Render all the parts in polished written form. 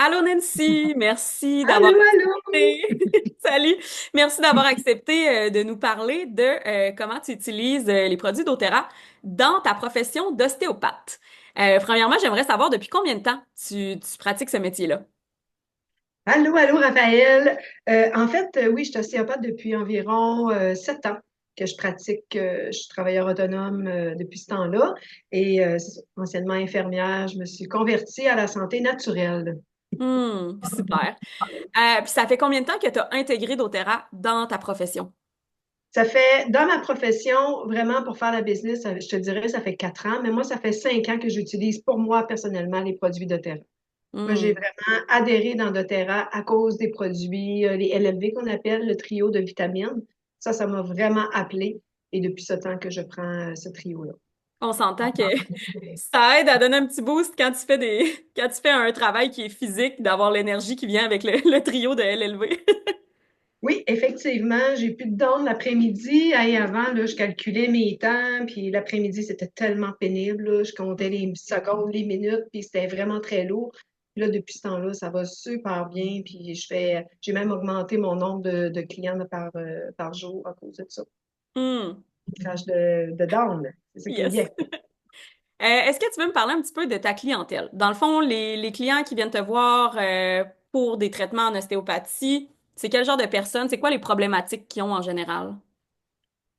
Allô Nancy, merci d'avoir Allô, allô! accepté. Salut, merci d'avoir accepté de nous parler de comment tu utilises les produits d'Otera dans ta profession d'ostéopathe. Premièrement, j'aimerais savoir depuis combien de temps tu pratiques ce métier-là? Allô, allô, Raphaël. Oui, je suis ostéopathe depuis environ 7 ans que je pratique. Je suis travailleur autonome depuis ce temps-là. C'est ça, anciennement infirmière, je me suis convertie à la santé naturelle. Super. Puis ça fait combien de temps que tu as intégré d'Otera dans ta profession? Ça fait, dans ma profession, vraiment pour faire la business, je te dirais, ça fait 4 ans, mais moi, ça fait 5 ans que j'utilise pour moi personnellement les produits doTERRA. Moi, j'ai Hmm. vraiment adhéré dans doTERRA à cause des produits, les LLV qu'on appelle le trio de vitamines. Ça m'a vraiment appelé. Et depuis ce temps que je prends ce trio-là. On s'entend que ça aide à donner un petit boost quand tu fais quand tu fais un travail qui est physique, d'avoir l'énergie qui vient avec le trio de LLV. Oui, effectivement, j'ai plus de dons l'après-midi. Hey, avant, là, je calculais mes temps, puis l'après-midi, c'était tellement pénible, là. Je comptais les secondes, les minutes, puis c'était vraiment très lourd. Puis là, depuis ce temps-là, ça va super bien, puis j'ai même augmenté mon nombre de clients là, par jour à cause de ça. Hmm. Crash de down, c'est ça qui est Yes. bien. Est-ce que tu veux me parler un petit peu de ta clientèle? Dans le fond, les clients qui viennent te voir pour des traitements en ostéopathie, c'est quel genre de personnes? C'est quoi les problématiques qu'ils ont en général?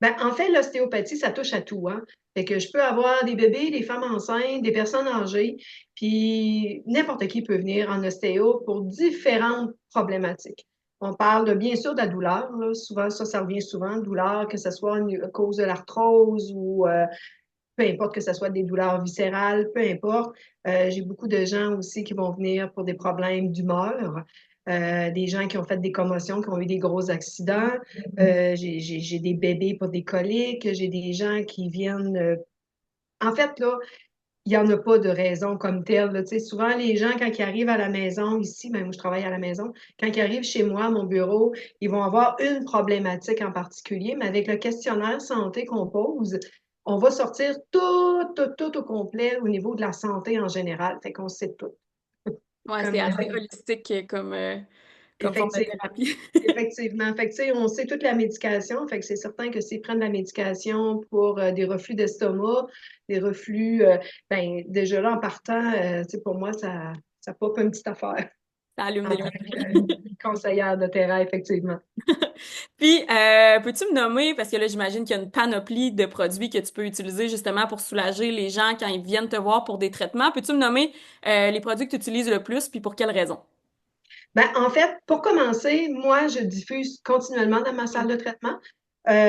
Ben, en fait, l'ostéopathie, ça touche à tout, hein. Fait que je peux avoir des bébés, des femmes enceintes, des personnes âgées, puis n'importe qui peut venir en ostéo pour différentes problématiques. On parle bien sûr de la douleur, là. Souvent, ça revient souvent, douleur, que ce soit à cause de l'arthrose ou peu importe que ce soit des douleurs viscérales, peu importe. J'ai beaucoup de gens aussi qui vont venir pour des problèmes d'humeur, des gens qui ont fait des commotions, qui ont eu des gros accidents. J'ai des bébés pour des coliques, j'ai des gens qui viennent. En fait, là, il n'y en a pas de raison comme telle. Là. Tu sais, souvent, les gens, quand ils arrivent à la maison, ici, même où je travaille à la maison, quand ils arrivent chez moi, à mon bureau, ils vont avoir une problématique en particulier, mais avec le questionnaire santé qu'on pose, on va sortir tout au complet au niveau de la santé en général. Fait qu'on sait tout. Ouais, c'est Comme, assez holistique comme forme de effectivement. thérapie. Effectivement. Fait que, tu sais, on sait toute la médication. Fait que c'est certain que s'ils prennent la médication pour des reflux d'estomac, des reflux, ben, déjà là, en partant, tu sais, pour moi, ça pop une petite affaire Ça allume en des tant lumières. que conseillère de terrain, effectivement. Puis, peux-tu me nommer, parce que là, j'imagine qu'il y a une panoplie de produits que tu peux utiliser justement pour soulager les gens quand ils viennent te voir pour des traitements. Peux-tu me nommer les produits que tu utilises le plus, puis pour quelles raisons? Ben, en fait, pour commencer, moi, je diffuse continuellement dans ma salle de traitement,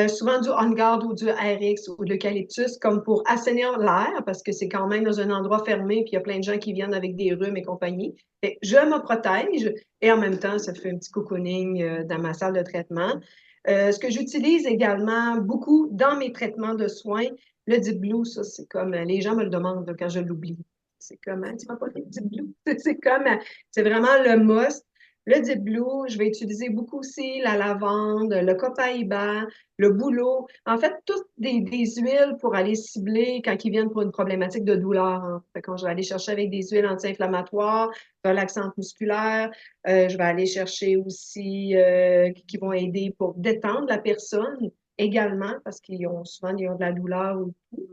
souvent du On Guard ou du RX ou de l'eucalyptus, comme pour assainir l'air, parce que c'est quand même dans un endroit fermé, puis il y a plein de gens qui viennent avec des rhumes et compagnie. Fait que je me protège et en même temps, ça fait un petit cocooning dans ma salle de traitement. Ce que j'utilise également beaucoup dans mes traitements de soins, le Deep Blue, ça, c'est comme, les gens me le demandent là, quand je l'oublie. C'est comme, hein, tu vas pas le Deep Blue? C'est comme, c'est vraiment le must. Le Deep Blue, je vais utiliser beaucoup aussi la lavande, le copaïba, le bouleau. En fait, toutes des huiles pour aller cibler quand ils viennent pour une problématique de douleur, hein. Fait que je vais aller chercher avec des huiles anti-inflammatoires, relaxantes musculaires. Je vais aller chercher aussi qui vont aider pour détendre la personne également parce qu'ils ont souvent ils ont de la douleur ou tout.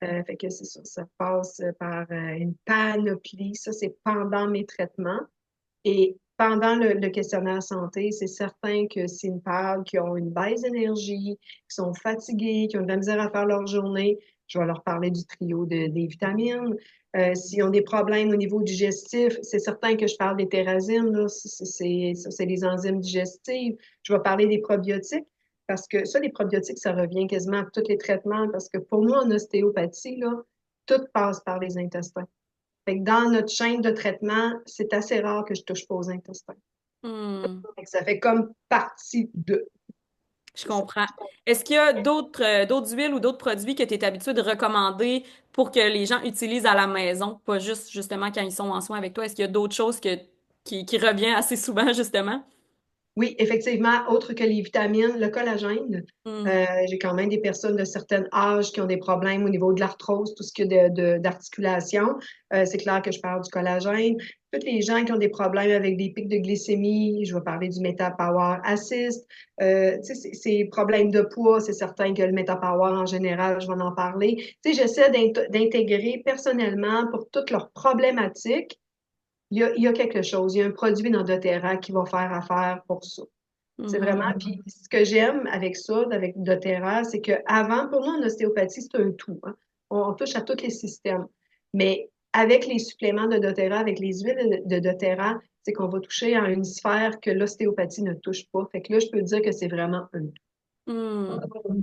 Fait que c'est ça passe par une panoplie. Ça, c'est pendant mes traitements. Et pendant le questionnaire santé, c'est certain que s'ils me parlent qu'ils ont une baisse d'énergie, qu'ils sont fatigués, qu'ils ont de la misère à faire leur journée, je vais leur parler du trio des vitamines. S'ils ont des problèmes au niveau digestif, c'est certain que je parle des terrazines, là. Ça, c'est les enzymes digestives. Je vais parler des probiotiques parce que ça, les probiotiques, ça revient quasiment à tous les traitements parce que pour nous, en ostéopathie, là, tout passe par les intestins. Fait que dans notre chaîne de traitement, c'est assez rare que je touche pas aux intestins. Hmm, Fait que ça fait comme partie de. je C'est ça. comprends. Est-ce qu'il y a d'autres huiles ou d'autres produits que tu es habitué de recommander pour que les gens utilisent à la maison, pas juste justement quand ils sont en soins avec toi? Est-ce qu'il y a d'autres choses qui reviennent assez souvent, justement? Oui, effectivement, autre que les vitamines, le collagène. Hmm. J'ai quand même des personnes de certain âge qui ont des problèmes au niveau de l'arthrose, tout ce qui est d'articulation. C'est clair que je parle du collagène. Toutes les gens qui ont des problèmes avec des pics de glycémie, je vais parler du Metapower Assist. Tu sais, ces problèmes de poids, c'est certain que le Metapower en général, je vais en parler. Tu sais, j'essaie d'intégrer personnellement pour toutes leurs problématiques. Il y a quelque chose, il y a un produit dans doTERRA qui va faire affaire pour ça. C'est vraiment, Mhm. puis ce que j'aime avec ça, avec doTERRA, c'est qu'avant, pour nous, en ostéopathie, c'est un tout, hein. On touche à tous les systèmes. Mais avec les suppléments de doTERRA, avec les huiles de doTERRA, c'est qu'on va toucher à une sphère que l'ostéopathie ne touche pas. Fait que là, je peux dire que c'est vraiment un Hmm.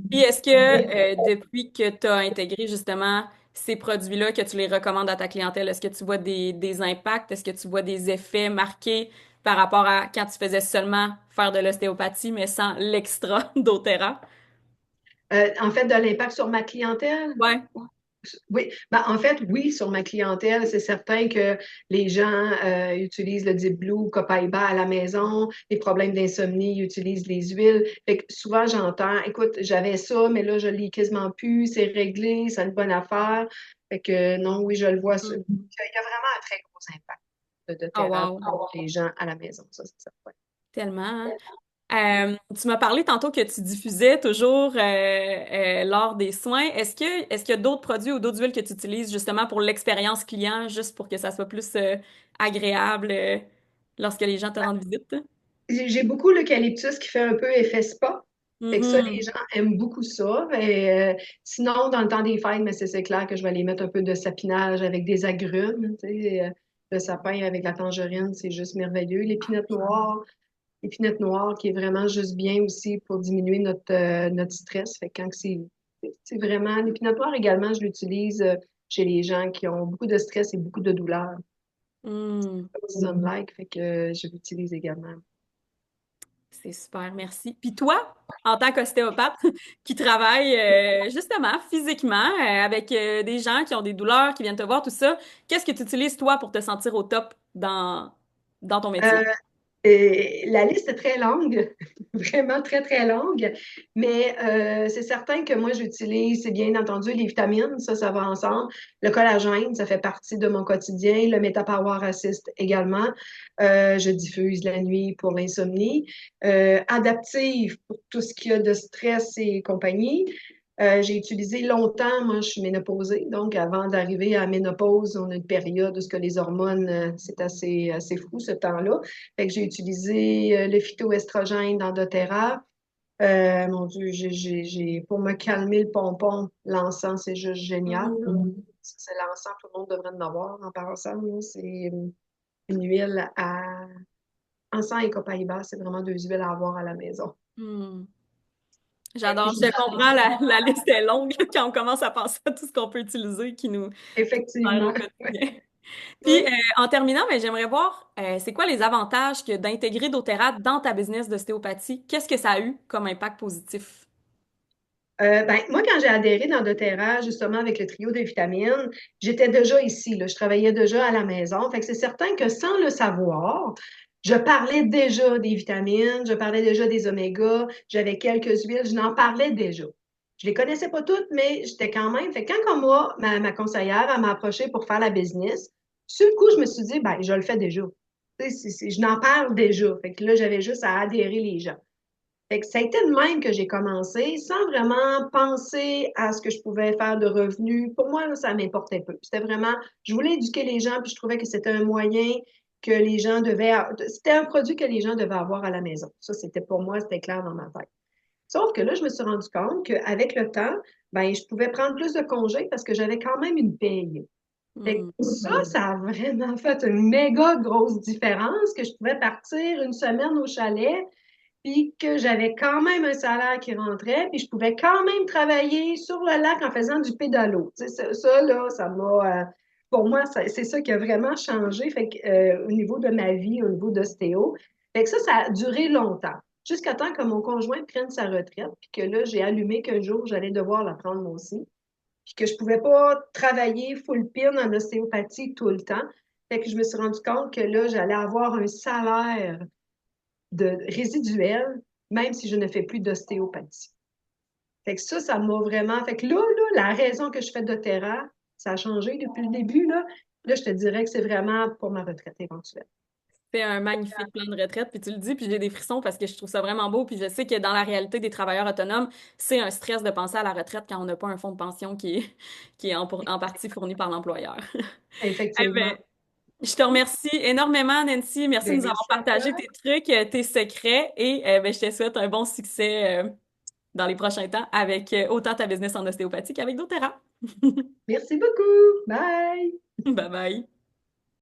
Puis tout. est-ce que depuis que tu as intégré justement ces produits-là, que tu les recommandes à ta clientèle, est-ce que tu vois des impacts? Est-ce que tu vois des effets marqués par rapport à quand tu faisais seulement faire de l'ostéopathie, mais sans l'extra doTERRA? En fait, de l'impact sur ma clientèle, Ouais. oui, ben, en fait, oui, sur ma clientèle, c'est certain que les gens utilisent le Deep Blue, Copaiba à la maison, les problèmes d'insomnie, ils utilisent les huiles. Fait que souvent, j'entends, écoute, j'avais ça, mais là, je l'ai quasiment plus, c'est réglé, c'est une bonne affaire. Fait que non, oui, je le vois. Il Hmm. y a vraiment un très gros impact de Oh thérapie wow, pour les gens à la maison, ça, c'est certain. tellement, hein? Tu m'as parlé tantôt que tu diffusais toujours lors des soins. Est-ce qu'il y a d'autres produits ou d'autres huiles que tu utilises justement pour l'expérience client, juste pour que ça soit plus agréable lorsque les gens te rendent visite? J'ai beaucoup l'eucalyptus qui fait un peu effet spa. Fait que ça, les Mhm. gens aiment beaucoup ça. Mais, sinon, dans le temps des fêtes, mais c'est clair que je vais aller mettre un peu de sapinage avec des agrumes. Tu sais, le sapin avec la tangerine, c'est juste merveilleux. L'épinette noire qui est vraiment juste bien aussi pour diminuer notre stress. Fait que quand c'est vraiment l'épinette noire également, je l'utilise chez les gens qui ont beaucoup de stress et beaucoup de douleur. Hmm. Like, fait que je l'utilise également. C'est super, merci. Puis toi, en tant qu'ostéopathe qui travaille justement physiquement avec des gens qui ont des douleurs, qui viennent te voir, tout ça, qu'est-ce que tu utilises toi pour te sentir au top dans ton métier? Et la liste est très longue, vraiment très, très longue, mais c'est certain que moi, j'utilise, c'est bien entendu, les vitamines, ça va ensemble. Le collagène, ça fait partie de mon quotidien. Le Metapower Assist également. Je diffuse la nuit pour l'insomnie. Adaptive pour tout ce qu'il y a de stress et compagnie. J'ai utilisé longtemps, moi je suis ménopausée, donc avant d'arriver à la ménopause, on a une période où ce que les hormones, c'est assez fou ce temps-là. Fait que j'ai utilisé le phytoestrogène dans doTERRA. Mon Dieu, pour me calmer le pompon, l'encens, c'est juste génial. C'est l'encens, tout le monde devrait en avoir en passant, là. C'est une huile à encens et copaïba, c'est vraiment deux huiles à avoir à la maison. Hmm. Et J'adore. Je je- te comprends, la liste est longue quand on commence à penser à tout ce qu'on peut utiliser qui nous sert au Effectivement. quotidien. Puis, Oui. en terminant, ben, j'aimerais voir, c'est quoi les avantages que d'intégrer doTERRA dans ta business d'ostéopathie? Qu'est-ce que ça a eu comme impact positif? Ben, moi, quand j'ai adhéré dans doTERRA, justement avec le trio de vitamines, j'étais déjà ici, là, je travaillais déjà à la maison. Fait que c'est certain que sans le savoir, je parlais déjà des vitamines, je parlais déjà des omégas, j'avais quelques huiles, je n'en parlais déjà. Je les connaissais pas toutes, mais j'étais quand même. Fait que quand on ma conseillère, elle m'a approché pour faire la business, sur le coup, je me suis dit, ben, je le fais déjà. Tu sais, je n'en parle déjà. Fait que là, j'avais juste à adhérer les gens. Fait que ça a été de même que j'ai commencé, sans vraiment penser à ce que je pouvais faire de revenus. Pour moi, là, ça m'importait peu. C'était vraiment, je voulais éduquer les gens, puis je trouvais que c'était un moyen que les gens c'était un produit que les gens devaient avoir à la maison. Ça, c'était pour moi, c'était clair dans ma tête. Sauf que là, je me suis rendu compte qu'avec le temps, ben, je pouvais prendre plus de congés parce que j'avais quand même une paye. Fait Hmm. que ça a vraiment fait une méga grosse différence que je pouvais partir une semaine au chalet puis que j'avais quand même un salaire qui rentrait, puis je pouvais quand même travailler sur le lac en faisant du pédalo. Tu sais, ça, là, ça m'a... pour moi, c'est ça qui a vraiment changé fait que, au niveau de ma vie, au niveau d'ostéo. Fait que ça a duré longtemps, jusqu'à temps que mon conjoint prenne sa retraite, puis que là, j'ai allumé qu'un jour, j'allais devoir la prendre moi aussi, puis que je pouvais pas travailler full pin en ostéopathie tout le temps. Fait que je me suis rendu compte que là, j'allais avoir un salaire de résiduel, même si je ne fais plus d'ostéopathie. Fait que ça m'a vraiment. Fait que là, la raison que je fais doTERRA, ça a changé depuis le début, là. Là, je te dirais que c'est vraiment pour ma retraite éventuelle. C'est un magnifique plan de retraite, puis tu le dis, puis j'ai des frissons parce que je trouve ça vraiment beau, puis je sais que dans la réalité des travailleurs autonomes, c'est un stress de penser à la retraite quand on n'a pas un fonds de pension qui est en partie fourni par l'employeur. Eh ben, Effectivement. je te remercie énormément, Nancy. Merci de Ben, nous avoir merci à toi. partagé tes trucs, tes secrets, et ben, je te souhaite un bon succès dans les prochains temps avec autant ta business en ostéopathie qu'avec doTERRA. Merci beaucoup. Bye. Bye bye.